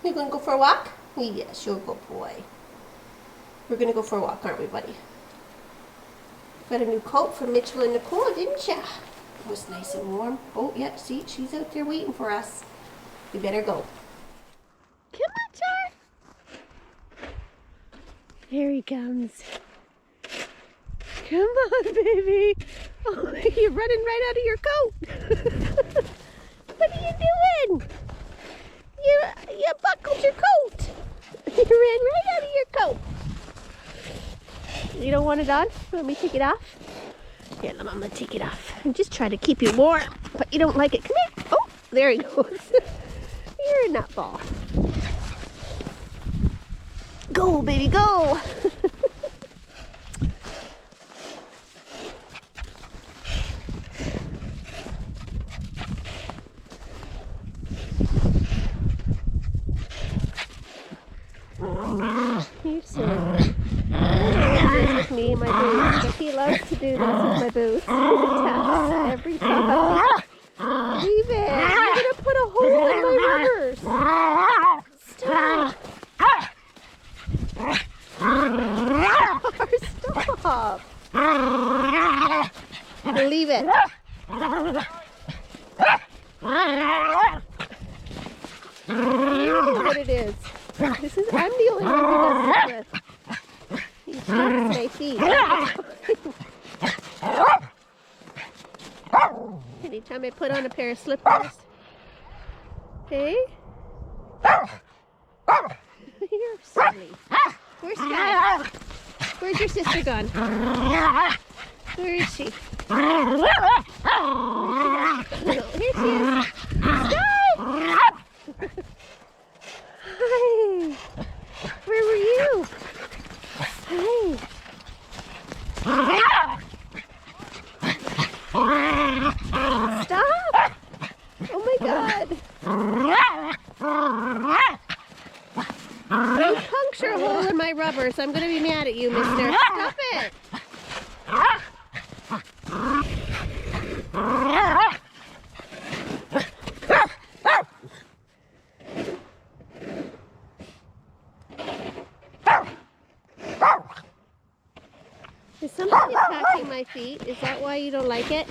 You gonna go for a walk? Yes, you're a good boy. We're gonna go for a walk, aren't we, buddy? Got a new coat from Mitchell and Nicole, didn't ya? It was nice and warm. Oh, yeah, see, she's out there waiting for us. We better go. Come on, Char. Here he comes. Come on, baby. Oh, you're running right out of your coat. What are you doing? You buckled your coat. You ran right out of your coat. You don't want it on? You want me to take it off? Here, I'm gonna take it off. I'm just trying to keep you warm, but you don't like it. Come here. Oh, there he goes. You're a nutball. Go, baby, go. You're silly. With me and my boots, but he loves to do this with my boots. Taps every time. Leave it. You're gonna put a hole in my rubbers. Stop. Stop. Leave it. You know what it is. This is, I'm the only one who does this with. He taps my feet. Anytime I put on a pair of slippers. Hey? You're silly. Where's Sky? Where's your sister gone? Where is she? Here she is. Sky! Hi. Where were you? Hi. Stop! Oh my God! Don't puncture a hole in my rubbers. I'm gonna be mad at you, mister. Stop it! Is somebody attacking my feet? Is that why you don't like it?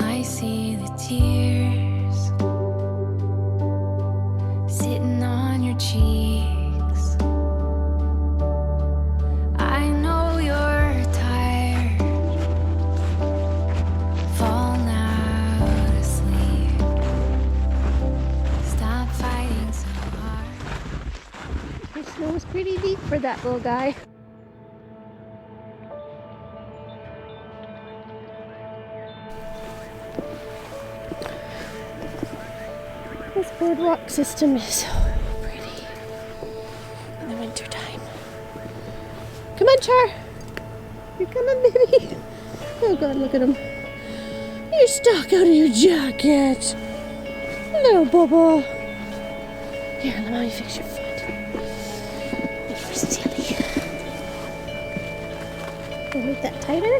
I see the tears sitting on your cheeks. I know you're tired, falling out of sleep. Stop fighting so hard. The snow is pretty deep for that little guy. This boardwalk system is so pretty in the winter time. Come on, Char. You're coming, baby. Oh God, look at him. You're stuck out of your jacket. Little bubble. Here, let me fix your foot. You're silly. Can you make that tighter?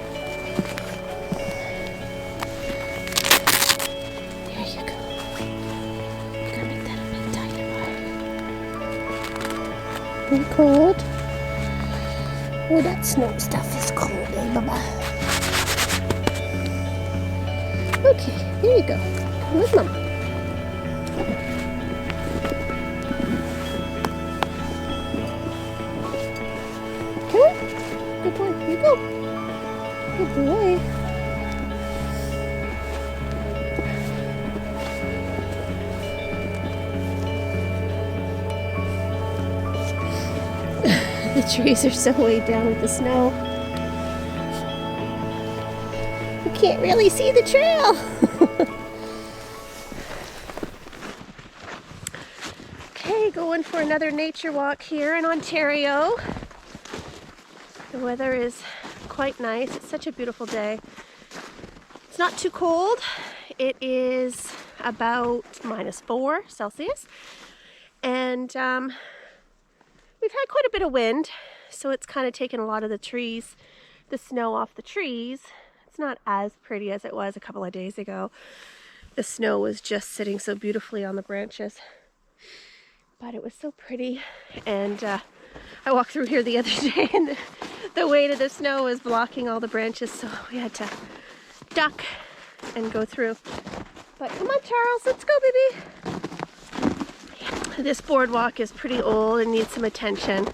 There you go. Pretty cold. Oh, that snow stuff is cold, eh, Baba? Okay, here you go. Come with Mama. Come on. Good boy. Here you go. Good boy. The trees are so way down with the snow. You can't really see the trail. Okay, going for another nature walk here in Ontario. The weather is quite nice. It's such a beautiful day. It's not too cold. It is about -4 Celsius. And we've had quite a bit of wind, so it's kind of taken a lot of the trees, the snow off the trees. It's not as pretty as it was a couple of days ago. The snow was just sitting so beautifully on the branches, but it was so pretty. And I walked through here the other day and the weight of the snow was blocking all the branches, so we had to duck and go through. But come on, Charles, let's go, baby. This boardwalk is pretty old and needs some attention,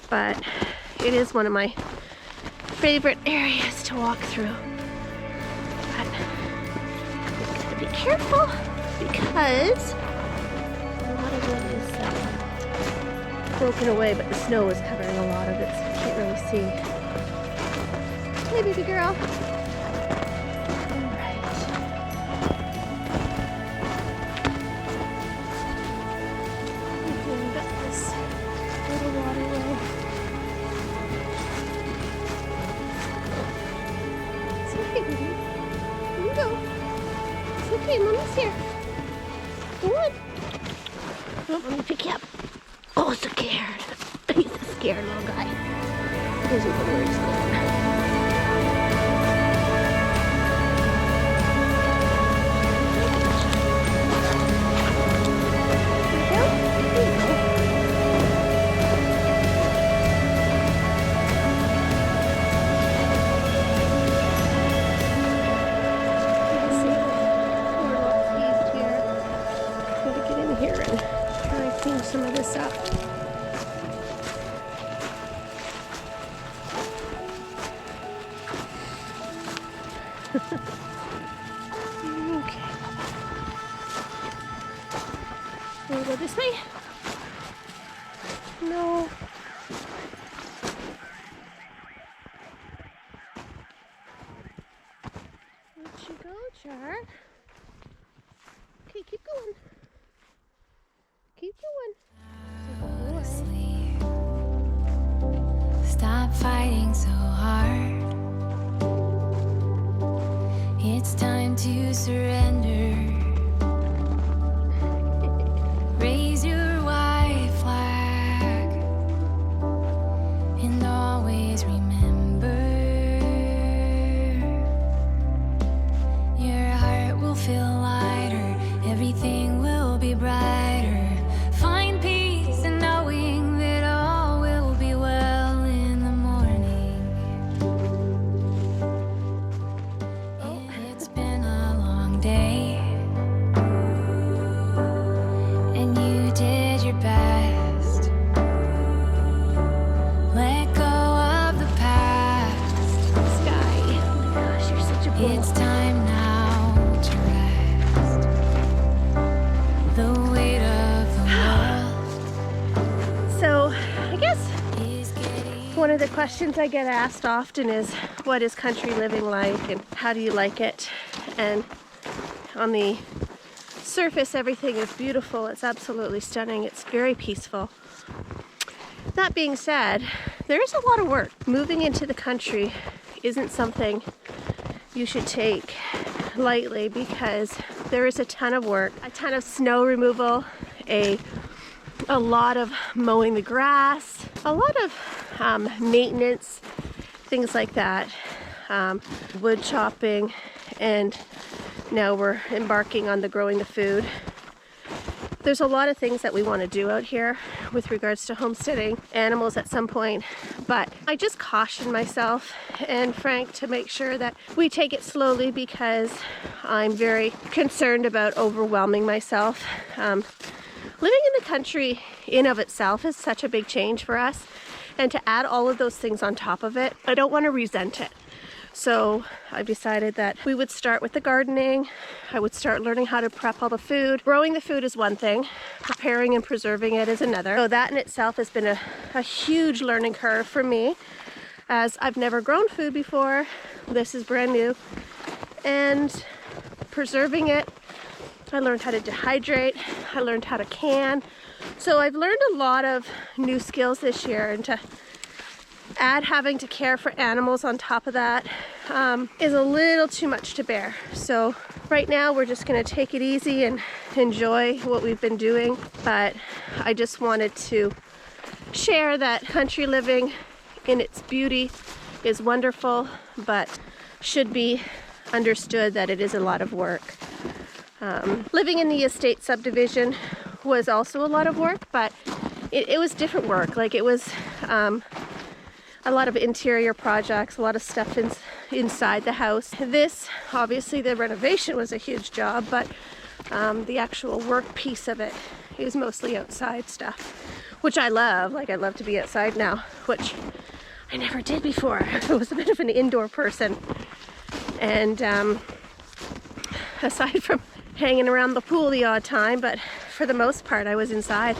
but it is one of my favorite areas to walk through. But gotta be careful because a lot of it is broken away, but the snow is covering a lot of it, so you can't really see. Hey, baby girl. Okay, Mommy's here. Go on. Oh, let me pick you up. Oh, scared. He's a scared little guy. Those are the words going. Some of this up. Okay. Wanna go this way? No. Where'd you go, Char? Okay, keep going. Keep going. Stop fighting so hard. It's time to surrender. Raise your white flag and always remember your heart will feel lighter, everything will be brighter. Find peace in knowing that all will be well in the morning. It's been a long day, and you did your best. Let go of the past. Sky. Oh my gosh, you're such a bull. It's time now to rest. The weight of the world. So, I guess Is getting one of the questions I get asked often is, what is country living like and how do you like it? And on the surface, everything is beautiful. It's absolutely stunning. It's very peaceful. That being said, there is a lot of work. Moving into the country isn't something you should take lightly because there is a ton of work, a ton of snow removal, a lot of mowing the grass, a lot of maintenance, things like that, wood chopping, and now we're embarking on the growing the food. There's a lot of things that we want to do out here with regards to homesteading animals at some point, but I just caution myself and Frank to make sure that we take it slowly because I'm very concerned about overwhelming myself. Living in the country in of itself is such a big change for us, and to add all of those things on top of it, I don't want to resent it. So I decided that we would start with the gardening. I would start learning how to prep all the food. Growing the food is one thing, preparing and preserving it is another. So that in itself has been a huge learning curve for me, as I've never grown food before. This is brand new. And preserving it, I learned how to dehydrate, I learned how to can. So I've learned a lot of new skills this year, and to add having to care for animals on top of that is a little too much to bear. So right now we're just gonna take it easy and enjoy what we've been doing, but I just wanted to share that country living in its beauty is wonderful, but should be understood that it is a lot of work. Living in the estate subdivision was also a lot of work, but it was different work. Like, it was a lot of interior projects, a lot of stuff inside the house. This, obviously the renovation was a huge job, but the actual work piece of it is mostly outside stuff, which I love. Like, I love to be outside now, which I never did before. I was a bit of an indoor person. And aside from hanging around the pool the odd time, but for the most part I was inside.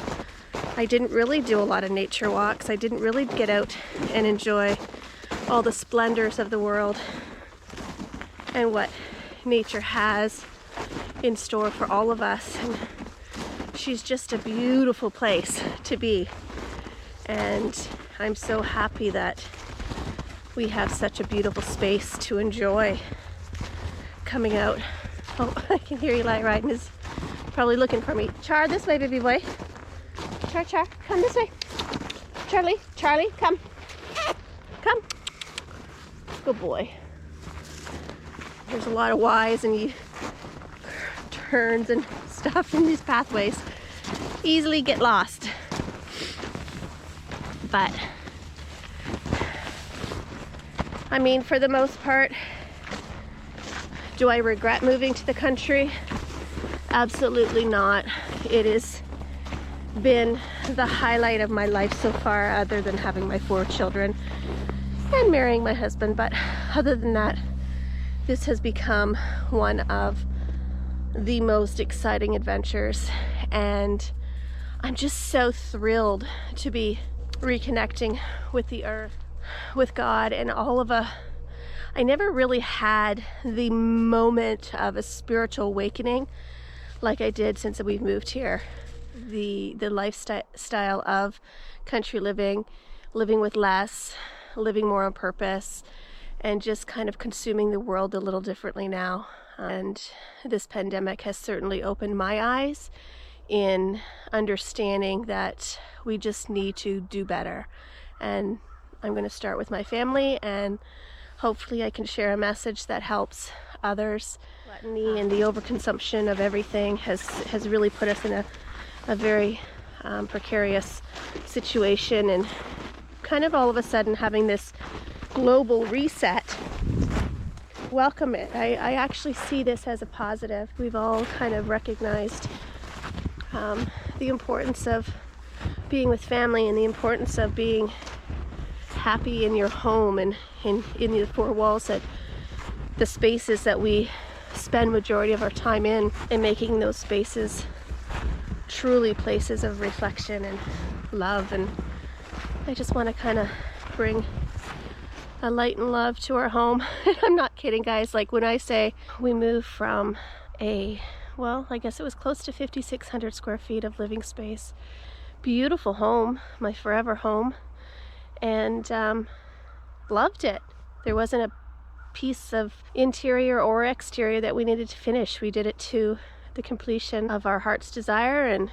I didn't really do a lot of nature walks. I didn't really get out and enjoy all the splendors of the world and what nature has in store for all of us. And she's just a beautiful place to be. And I'm so happy that we have such a beautiful space to enjoy coming out. Oh, I can hear Eli riding. He's probably looking for me. Char, this way, baby boy. Char, come this way. Charlie, come. Come. Good boy. There's a lot of Y's and turns and stuff in these pathways. Easily get lost. But I mean, for the most part, do I regret moving to the country? Absolutely not. It has been the highlight of my life so far, other than having my 4 children and marrying my husband. But other than that, this has become one of the most exciting adventures, and I'm just so thrilled to be reconnecting with the earth, with God, and all of I never really had the moment of a spiritual awakening like I did since we've moved here. The lifestyle of country living with less, living more on purpose, and just kind of consuming the world a little differently now. And this pandemic has certainly opened my eyes in understanding that we just need to do better. And I'm going to start with my family, and hopefully I can share a message that helps others. Gluttony and the overconsumption of everything has really put us in a very precarious situation, and kind of all of a sudden having this global reset, welcome it. I actually see this as a positive. We've all kind of recognized the importance of being with family and the importance of being happy in your home and in the 4 walls, that the spaces that we spend majority of our time in, and making those spaces truly places of reflection and love. And I just want to kind of bring a light and love to our home. I'm not kidding, guys. Like, when I say we moved from I guess it was close to 5,600 square feet of living space, beautiful home, my forever home, and loved it. There wasn't a piece of interior or exterior that we needed to finish. We did it to the completion of our heart's desire, and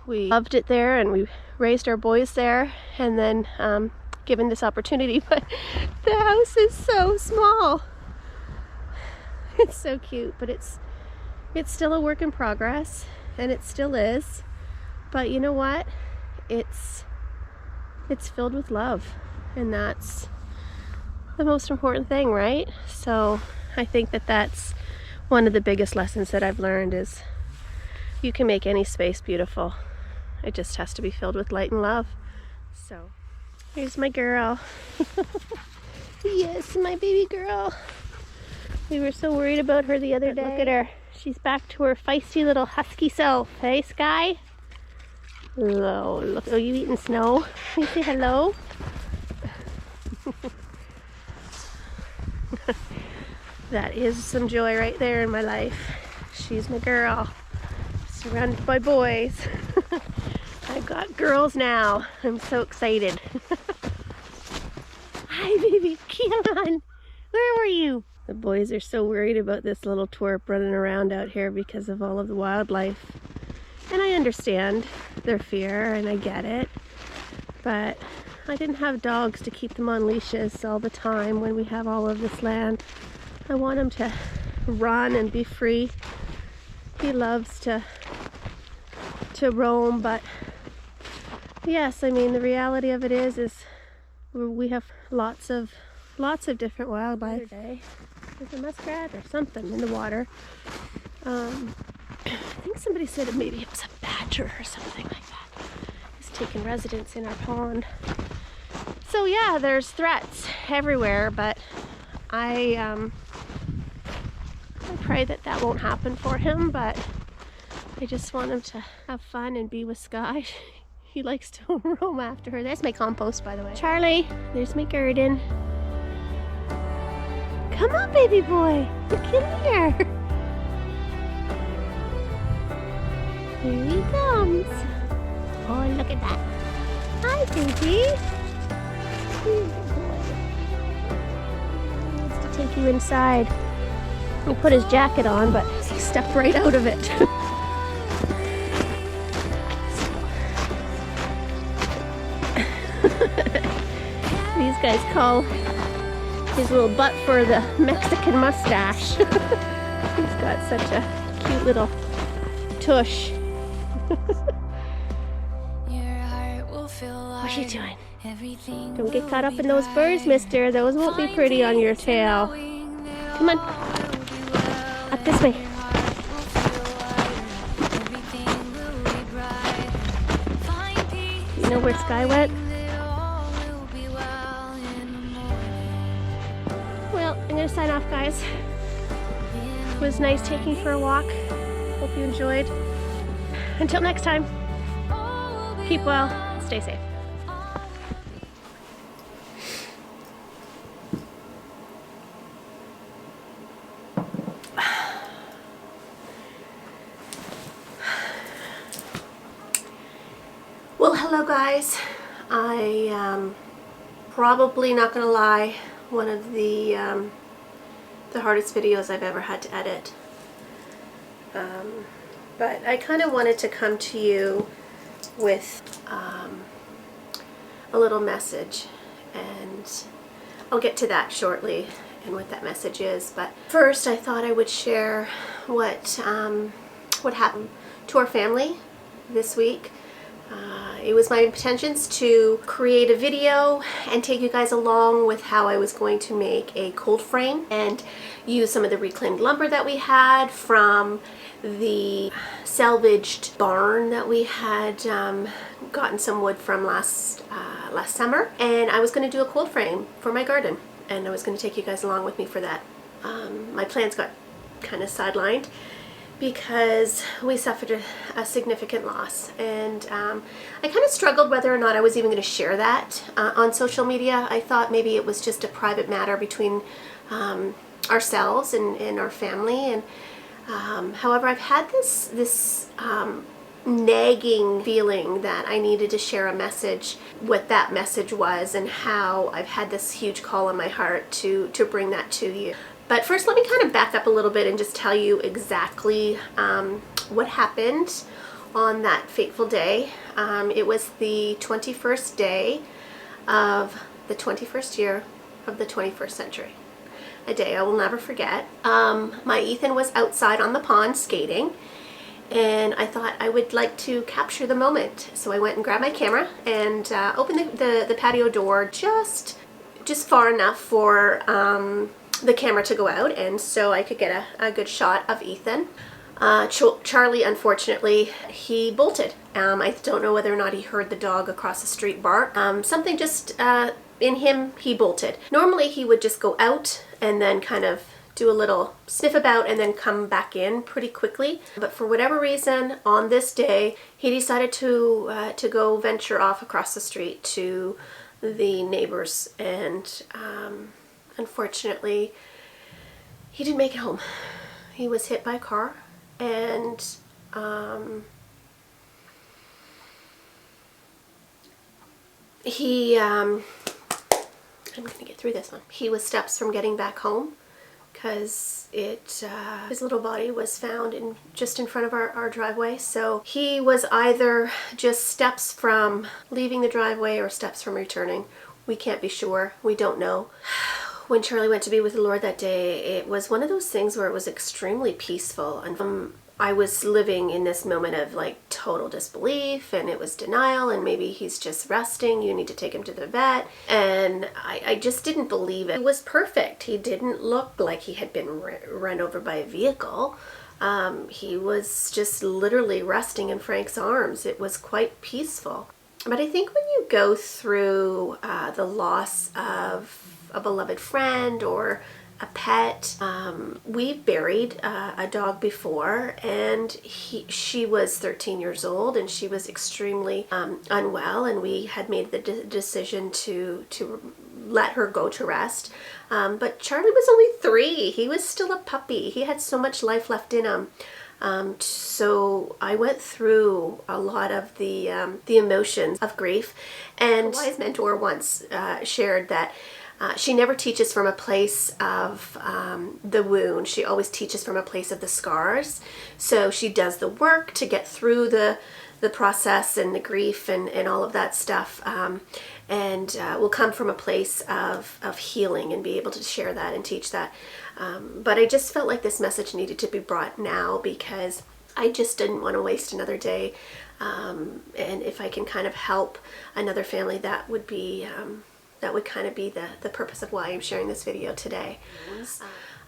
we loved it there, and we raised our boys there, and then given this opportunity. But the house is so small. It's so cute, but it's still a work in progress, and it still is. But you know what? It's filled with love, and that's the most important thing, right? So I think that that's one of the biggest lessons that I've learned, is you can make any space beautiful. It just has to be filled with light and love. So here's my girl. Yes, my baby girl. We were so worried about her the other day. Look at her. She's back to her feisty little husky self. Hey, Sky? Hello. Look. Oh, you eating snow? Can you say hello? That is some joy right there in my life. She's my girl. Surrounded by boys. I've got girls now. I'm so excited. Hi, baby. Come on. Where were you? The boys are so worried about this little twerp running around out here because of all of the wildlife. And I understand their fear, and I get it. But I didn't have dogs to keep them on leashes all the time when we have all of this land. I want him to run and be free. He loves to roam, but yes, I mean, the reality of it is we have lots of different wildlife. There's a muskrat or something in the water. I think somebody said maybe it was a badger or something like that. He's taken residence in our pond. So yeah, there's threats everywhere, but I pray that won't happen for him, but I just want him to have fun and be with Sky. He likes to roam after her. There's my compost, by the way. Charlie, there's my garden. Come on, baby boy. Look in here. Here he comes. Oh, look at that. Hi, baby. Good boy. He wants to take you inside. He put his jacket on, but he stepped right out of it. These guys call his little butt for the Mexican mustache. He's got such a cute little tush. What's she doing? Don't get caught up in those birds, mister. Those won't be pretty on your tail. Come on. Up this way. You know where Sky went? Well, I'm going to sign off, guys. It was nice taking for a walk. Hope you enjoyed. Until next time, keep well, stay safe. Well, hello guys. I probably, not gonna lie, one of the hardest videos I've ever had to edit. But I kind of wanted to come to you with a little message, and I'll get to that shortly and what that message is. But first, I thought I would share what happened to our family this week. It was my intentions to create a video and take you guys along with how I was going to make a cold frame and use some of the reclaimed lumber that we had from the salvaged barn that we had gotten some wood from last summer. And I was going to do a cold frame for my garden, and I was going to take you guys along with me for that. My plans got kind of sidelined because we suffered a significant loss, and I kind of struggled whether or not I was even going to share that on social media. I thought maybe it was just a private matter between ourselves and our family, and however, I've had this nagging feeling that I needed to share a message, what that message was, and how I've had this huge call on my heart to bring that to you. But first, let me kind of back up a little bit and just tell you exactly what happened on that fateful day. It was the 21st day of the 21st year of the 21st century. A day I will never forget. My Ethan was outside on the pond skating, and I thought I would like to capture the moment. So I went and grabbed my camera and opened the patio door just far enough for the camera to go out, and so I could get a good shot of Ethan. Charlie, unfortunately, he bolted. I don't know whether or not he heard the dog across the street bark. Something just in him, he bolted. Normally he would just go out and then kind of do a little sniff about and then come back in pretty quickly. But for whatever reason, on this day, he decided to go venture off across the street to the neighbors, and unfortunately, he didn't make it home. He was hit by a car, and I'm gonna get through this one. He was steps from getting back home, because his little body was found just in front of our driveway. So he was either just steps from leaving the driveway or steps from returning. We can't be sure. We don't know. When Charlie went to be with the Lord that day, it was one of those things where it was extremely peaceful. And I was living in this moment of like total disbelief, and it was denial, and maybe he's just resting, you need to take him to the vet. And I just didn't believe it. He was perfect. He didn't look like he had been run over by a vehicle. He was just literally resting in Frank's arms. It was quite peaceful. But I think when you go through the loss of a beloved friend or a pet, we've buried a dog before, and she was 13 years old, and she was extremely unwell, and we had made the decision to let her go to rest. But Charlie was only 3. He was still a puppy. He had so much life left in him. So I went through a lot of the emotions of grief, and a wise mentor once shared that she never teaches from a place of the wound. She always teaches from a place of the scars. So she does the work to get through the process and the grief and all of that stuff, and will come from a place of healing and be able to share that and teach that. But I just felt like this message needed to be brought now, because I just didn't want to waste another day. And if I can kind of help another family, that would be that would kind of be the purpose of why I'm sharing this video today.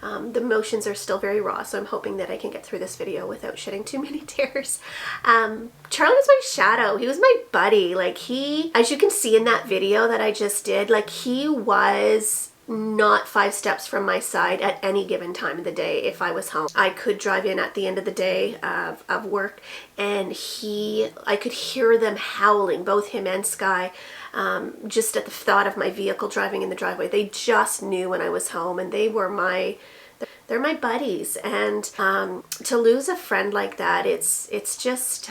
The emotions are still very raw, so I'm hoping that I can get through this video without shedding too many tears. Charlie was my shadow. He was my buddy. Like, he, as you can see in that video that I just did, like, he was not 5 steps from my side at any given time of the day. If I was home, I could drive in at the end of the day of work, and I could hear them howling, both him and Sky, just at the thought of my vehicle driving in the driveway. They just knew when I was home, and they're my buddies. And to lose a friend like that, it's just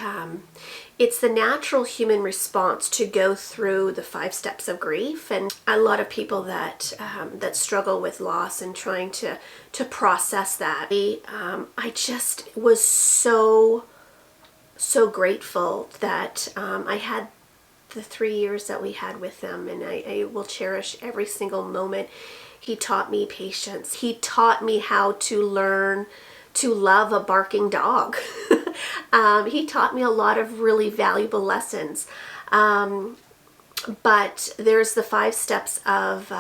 it's the natural human response to go through the 5 steps of grief. And a lot of people that struggle with loss and trying to process that, I just was so grateful that I had the 3 years that we had with them, and I will cherish every single moment. He taught me patience. He taught me how to learn to love a barking dog. He taught me a lot of really valuable lessons. But there's the 5 steps of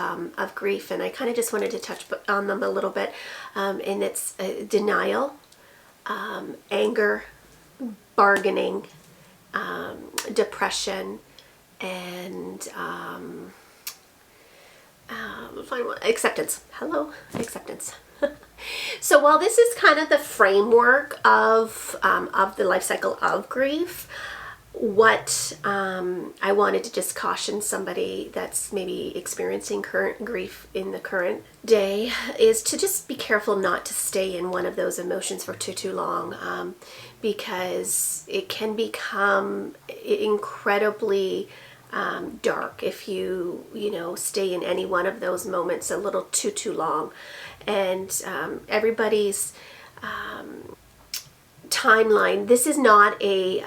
grief, and I kind of just wanted to touch on them a little bit. And it's denial, anger, bargaining, depression, and acceptance. Hello, acceptance. So while this is kind of the framework of the life cycle of grief, what I wanted to just caution somebody that's maybe experiencing current grief in the current day is to just be careful not to stay in one of those emotions for too long, because it can become incredibly dark if you stay in any one of those moments a little too long. And everybody's timeline, this is not a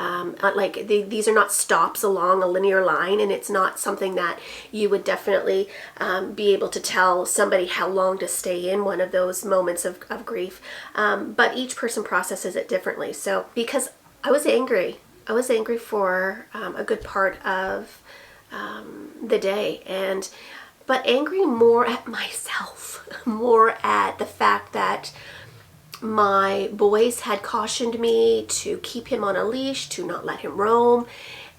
these are not stops along a linear line, and it's not something that you would definitely be able to tell somebody how long to stay in one of those moments of grief, but each person processes it differently. So because I was angry for a good part of the day, but angry more at myself, more at the fact that my boys had cautioned me to keep him on a leash, to not let him roam.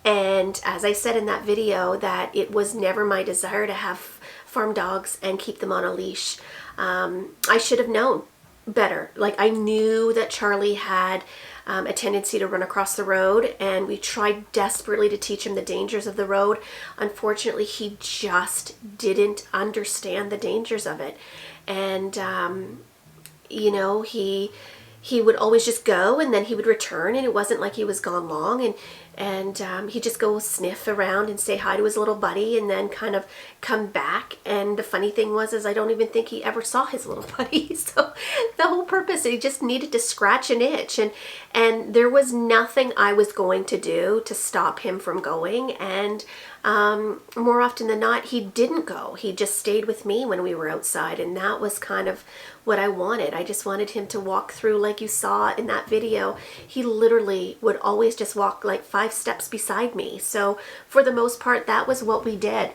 And as I said in that video, that it was never my desire to have farm dogs and keep them on a leash. I should have known better. Like, I knew that Charlie had a tendency to run across the road, and we tried desperately to teach him the dangers of the road. Unfortunately, he just didn't understand the dangers of it. And he would always just go, and then he would return, and it wasn't like he was gone long. And he'd just go sniff around and say hi to his little buddy and then kind of come back. And the funny thing was is I don't even think he ever saw his little buddy. So the whole purpose, he just needed to scratch an itch, and there was nothing I was going to do to stop him from going. And more often than not, he didn't go. He just stayed with me when we were outside, and that was kind of what I wanted. I just wanted him to walk through, like you saw in that video. He literally would always just walk like 5 steps beside me. So for the most part, that was what we did.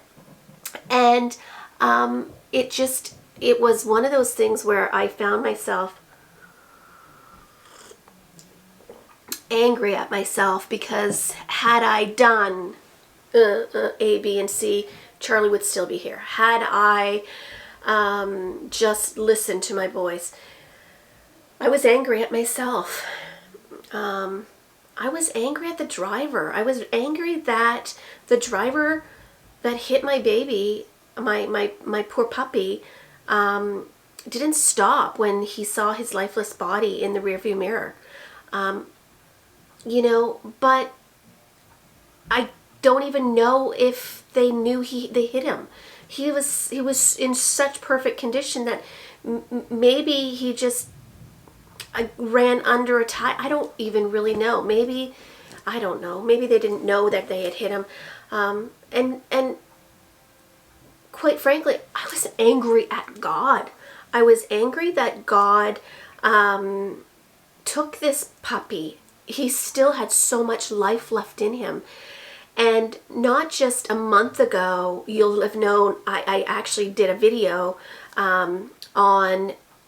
And it was one of those things where I found myself angry at myself, because had I done A, B, and C, Charlie would still be here. Had I just listened to my voice, I was angry at myself. I was angry at the driver. I was angry that the driver that hit my baby, my poor puppy, didn't stop when he saw his lifeless body in the rearview mirror. You know, but I don't even know if they knew they hit him. He was in such perfect condition that maybe he just ran under a tire. I don't even really know. Maybe, I don't know. Maybe they didn't know that they had hit him. And quite frankly, I was angry at God. I was angry that God took this puppy. He still had so much life left in him. And not just a month ago, you'll have known, I actually did a video on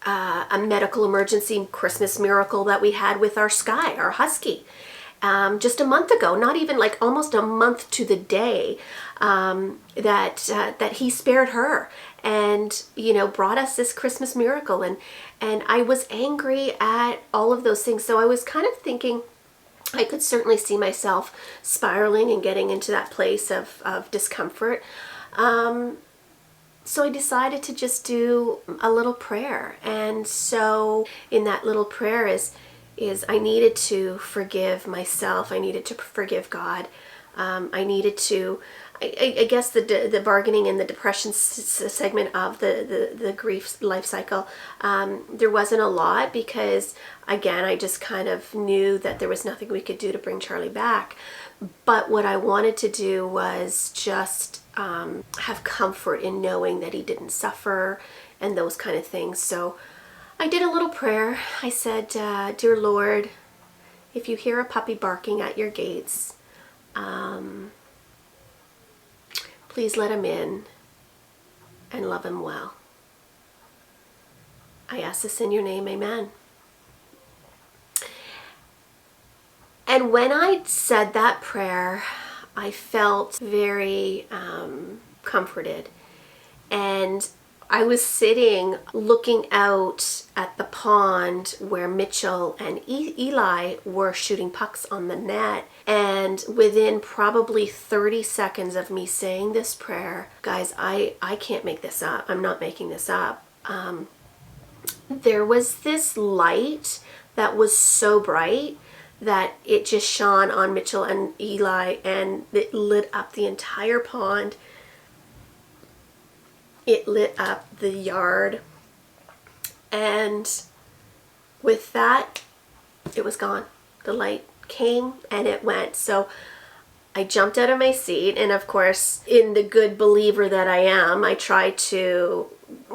a medical emergency Christmas miracle that we had with our Sky, our husky. Just a month ago, not even like almost a month to the day, that he spared her and, you know, brought us this Christmas miracle. And I was angry at all of those things. So I was kind of thinking, I could certainly see myself spiraling and getting into that place of discomfort. So I decided to just do a little prayer. And so in that little prayer is I needed to forgive myself. I needed to forgive God. I needed to, I guess the bargaining and the depression segment of the grief life cycle, there wasn't a lot, because again, I just kind of knew that there was nothing we could do to bring Charlie back. But what I wanted to do was just have comfort in knowing that he didn't suffer and those kind of things. So I did a little prayer. I said, Dear Lord, if you hear a puppy barking at your gates, please let him in and love him well. I ask this in your name, amen. And when I said that prayer, I felt very comforted. And I was sitting looking out at the pond where Mitchell and Eli were shooting pucks on the net. And within probably 30 seconds of me saying this prayer, guys, I can't make this up. I'm not making this up. There was this light that was so bright that it just shone on Mitchell and Eli, and it lit up the entire pond. It lit up the yard. And with that, it was gone. The light came and it went. So I jumped out of my seat, and of course, in the good believer that I am, I tried to,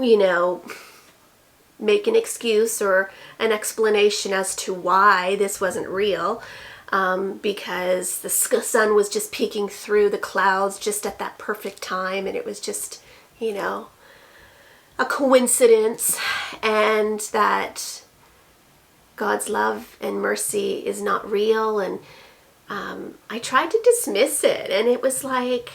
you know, make an excuse or an explanation as to why this wasn't real, because the sun was just peeking through the clouds just at that perfect time, and it was just, you know, a coincidence, and that God's love and mercy is not real. And I tried to dismiss it, and it was like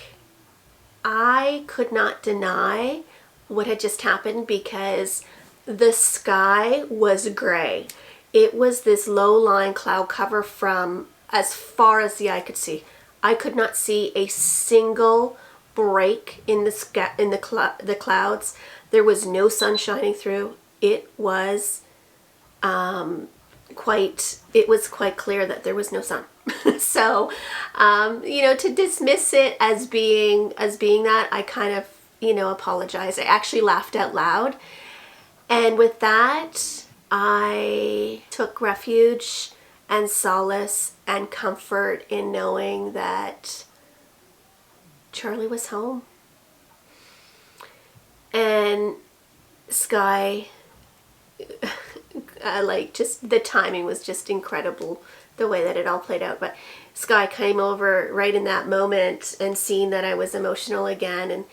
I could not deny what had just happened, because the sky was gray. It was this low-lying cloud cover from as far as the eye could see. I could not see a single break in the sky, in the clouds. There was no sun shining through. It was it was quite clear that there was no son. So, you know, to dismiss it as being that, I kind of, you know, apologized. I actually laughed out loud. And with that, I took refuge and solace and comfort in knowing that Charlie was home. And Sky, like, just the timing was just incredible, the way that it all played out. But Sky came over right in that moment and seeing that I was emotional again, and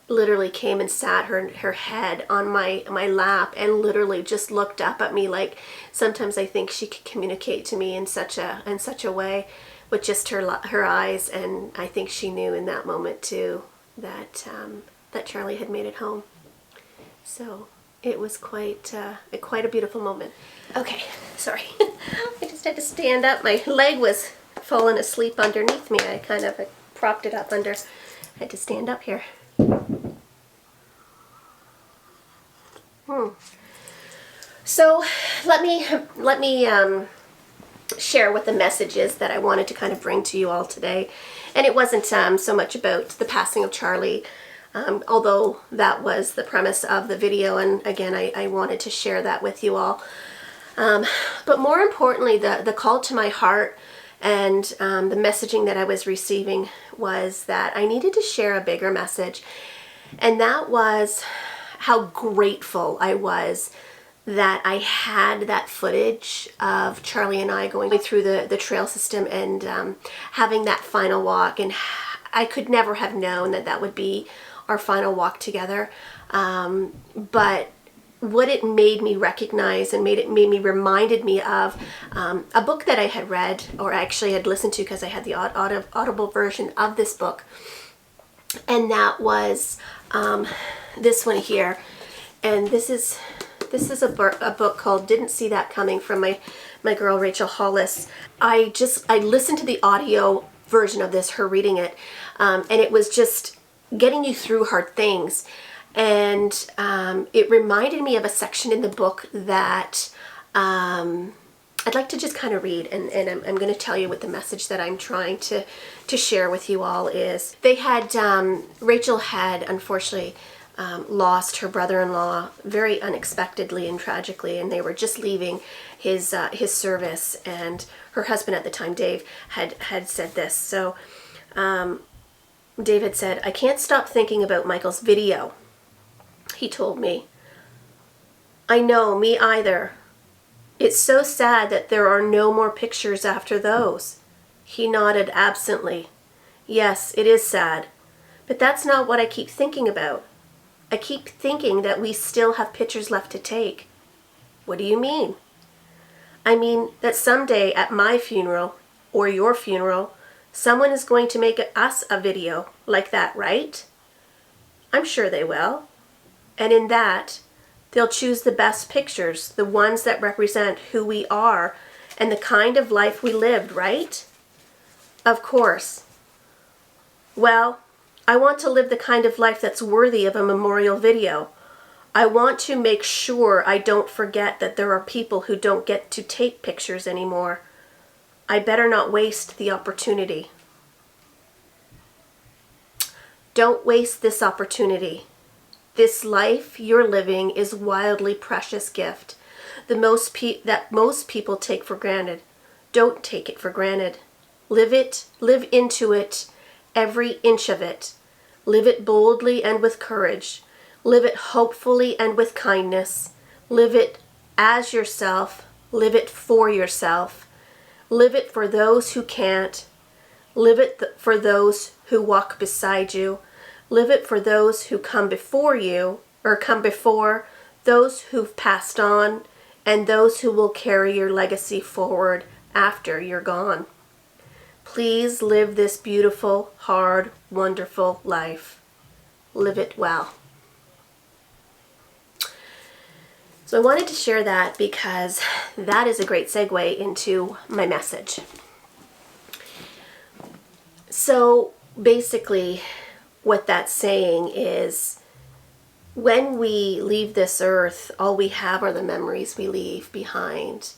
literally came and sat her head on my lap and literally just looked up at me. Like, sometimes I think she could communicate to me in such a way with just her eyes, and I think she knew in that moment too that that Charlie had made it home. So it was quite a beautiful moment. Okay, sorry. I just had to stand up. My leg was falling asleep underneath me. I kind of propped it up under. I had to stand up here. So let me share what the message is that I wanted to kind of bring to you all today. And it wasn't so much about the passing of Charlie, although that was the premise of the video, and again I wanted to share that with you all. But more importantly, the call to my heart and the messaging that I was receiving was that I needed to share a bigger message, and that was how grateful I was that I had that footage of Charlie and I going through the trail system and having that final walk. And I could never have known that that would be our final walk together. But what it made me recognize and reminded me of a book that I had read, or actually had listened to because I had the audible version of this book. And that was this one here. And this is a book called Didn't See That Coming, from my girl Rachel Hollis. I listened to the audio version of this, her reading it, and it was just getting you through hard things. And it reminded me of a section in the book that I'd like to just kind of read, and I'm going to tell you what the message that I'm trying to share with you all is. They had, Rachel had unfortunately lost her brother-in-law very unexpectedly and tragically, and they were just leaving his service, and her husband at the time, Dave, had said this. So Dave had said, "I can't stop thinking about Michael's video," he told me. "I know, me either. It's so sad that there are no more pictures after those." He nodded absently. "Yes, it is sad, but that's not what I keep thinking about. I keep thinking that we still have pictures left to take." "What do you mean?" "I mean that someday at my funeral, or your funeral, someone is going to make us a video like that, right?" "I'm sure they will. And in that, they'll choose the best pictures, the ones that represent who we are and the kind of life we lived, right?" "Of course." "Well, I want to live the kind of life that's worthy of a memorial video. I want to make sure I don't forget that there are people who don't get to take pictures anymore. I better not waste the opportunity." Don't waste this opportunity. This life you're living is a wildly precious gift that most people take for granted. Don't take it for granted. Live it, live into it, every inch of it. Live it boldly and with courage. Live it hopefully and with kindness. Live it as yourself. Live it for yourself. Live it for those who can't. Live it for those who walk beside you. Live it for those who come before you, or come before, those who've passed on, and those who will carry your legacy forward after you're gone. Please live this beautiful, hard, wonderful life. Live it well. So I wanted to share that because that is a great segue into my message. So basically, what that's saying is, when we leave this earth, all we have are the memories we leave behind.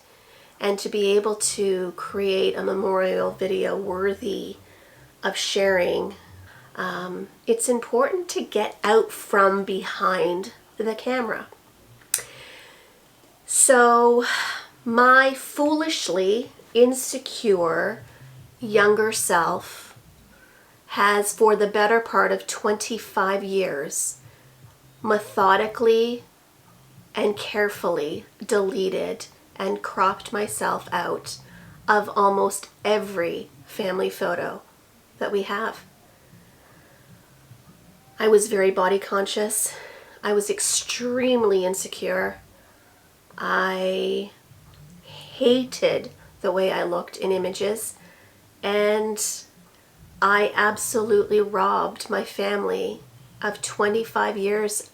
and to be able to create a memorial video worthy of sharing, it's important to get out from behind the camera. So my foolishly insecure younger self has, for the better part of 25 years, methodically and carefully deleted and cropped myself out of almost every family photo that we have. I was very body conscious. I was extremely insecure. I hated the way I looked in images, and I absolutely robbed my family of 25 years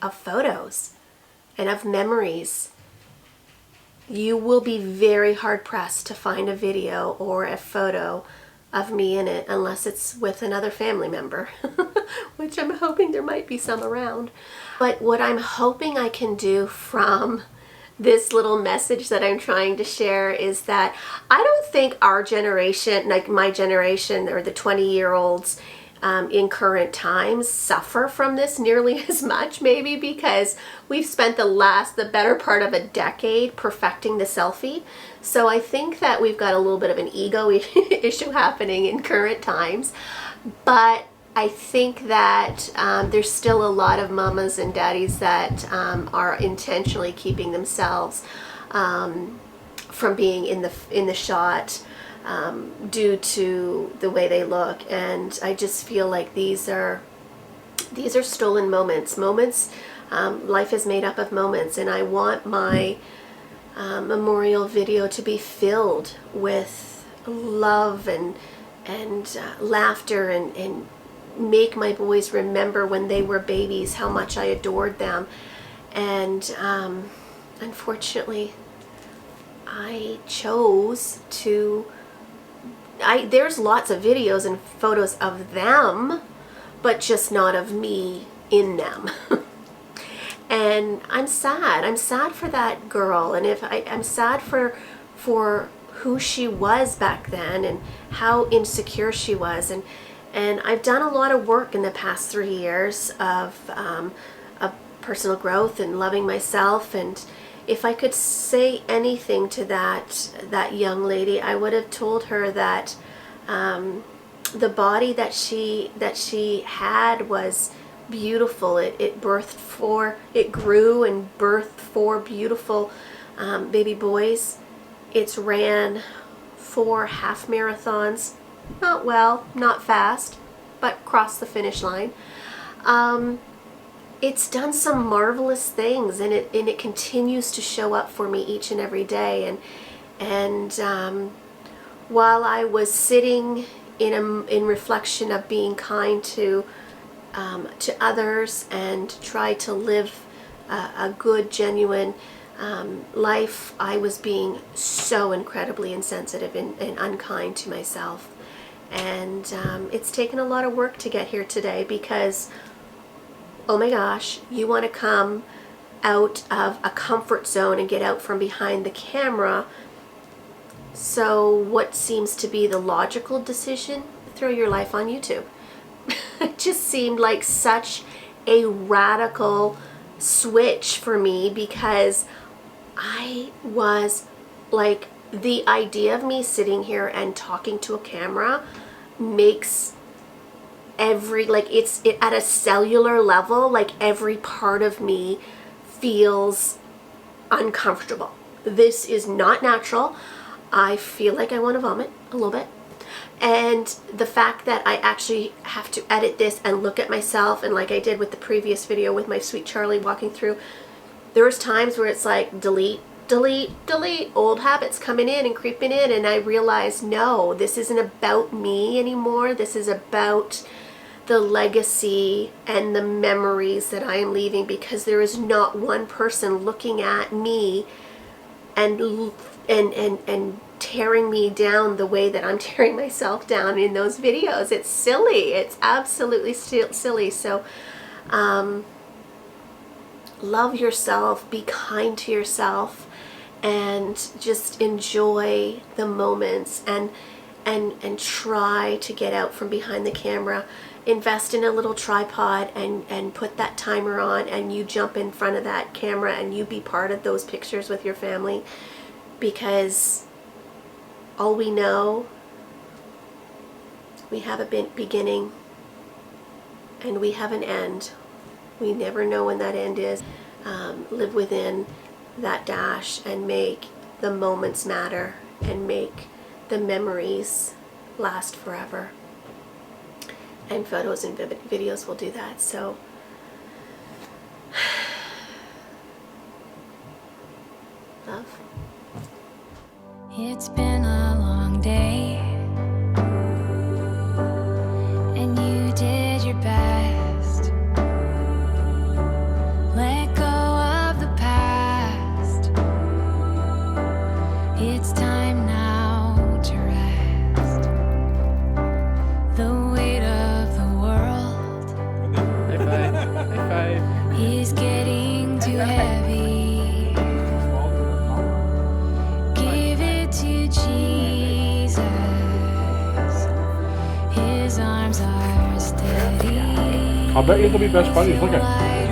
of photos and of memories. You will be very hard pressed to find a video or a photo of me in it unless it's with another family member, which I'm hoping there might be some around. But what I'm hoping I can do from this little message that I'm trying to share is that I don't think our generation, like my generation or the 20-year-olds in current times, suffer from this nearly as much, maybe because we've spent the better part of a decade perfecting the selfie. So I think that we've got a little bit of an ego issue happening in current times. But I think that there's still a lot of mamas and daddies that are intentionally keeping themselves from being in the shot due to the way they look. And I just feel like these are stolen moments. Life is made up of moments, and I want my memorial video to be filled with love and laughter and make my boys remember when they were babies how much I adored them. And unfortunately, I chose to, there's lots of videos and photos of them, but just not of me in them. And I'm sad. I'm sad for that girl, and I'm sad for who she was back then and how insecure she was. And I've done a lot of work in the past 3 years of personal growth and loving myself. And if I could say anything to that young lady, I would have told her that the body that she had was beautiful. It grew and birthed 4 beautiful baby boys. It's ran 4 half marathons. Not fast, but crossed the finish line. It's done some marvelous things, and it continues to show up for me each and every day. And while I was sitting in reflection of being kind to others and try to live a good, genuine life, I was being so incredibly insensitive and unkind to myself. And it's taken a lot of work to get here today, because oh my gosh, you want to come out of a comfort zone and get out from behind the camera. So what seems to be the logical decision? Throw your life on YouTube. It just seemed like such a radical switch for me, because I was like, the idea of me sitting here and talking to a camera makes it at a cellular level, like every part of me feels uncomfortable. This is not natural. I feel like I want to vomit a little bit. And the fact that I actually have to edit this and look at myself, and like I did with the previous video with my sweet Charlie walking through, there was times where it's like delete, old habits coming in and creeping in, and I realized, no, this isn't about me anymore. This is about the legacy and the memories that I am leaving, because there is not one person looking at me and tearing me down the way that I'm tearing myself down in those videos. It's silly. It's absolutely silly. So love yourself, be kind to yourself, and just enjoy the moments and try to get out from behind the camera. Invest in a little tripod and put that timer on, and you jump in front of that camera and you be part of those pictures with your family, because all we know, we have a beginning and we have an end. We never know when that end is. Live within that dash and make the moments matter and make the memories last forever. And photos and videos will do that. So love. It's been a long day, and you did your best. Let go of the past. It's time now to rest. The weight of the world High five. High five. is getting too heavy. Give it to Jesus. His arms are steady. I'll bet you they'll be best buddies. Look at.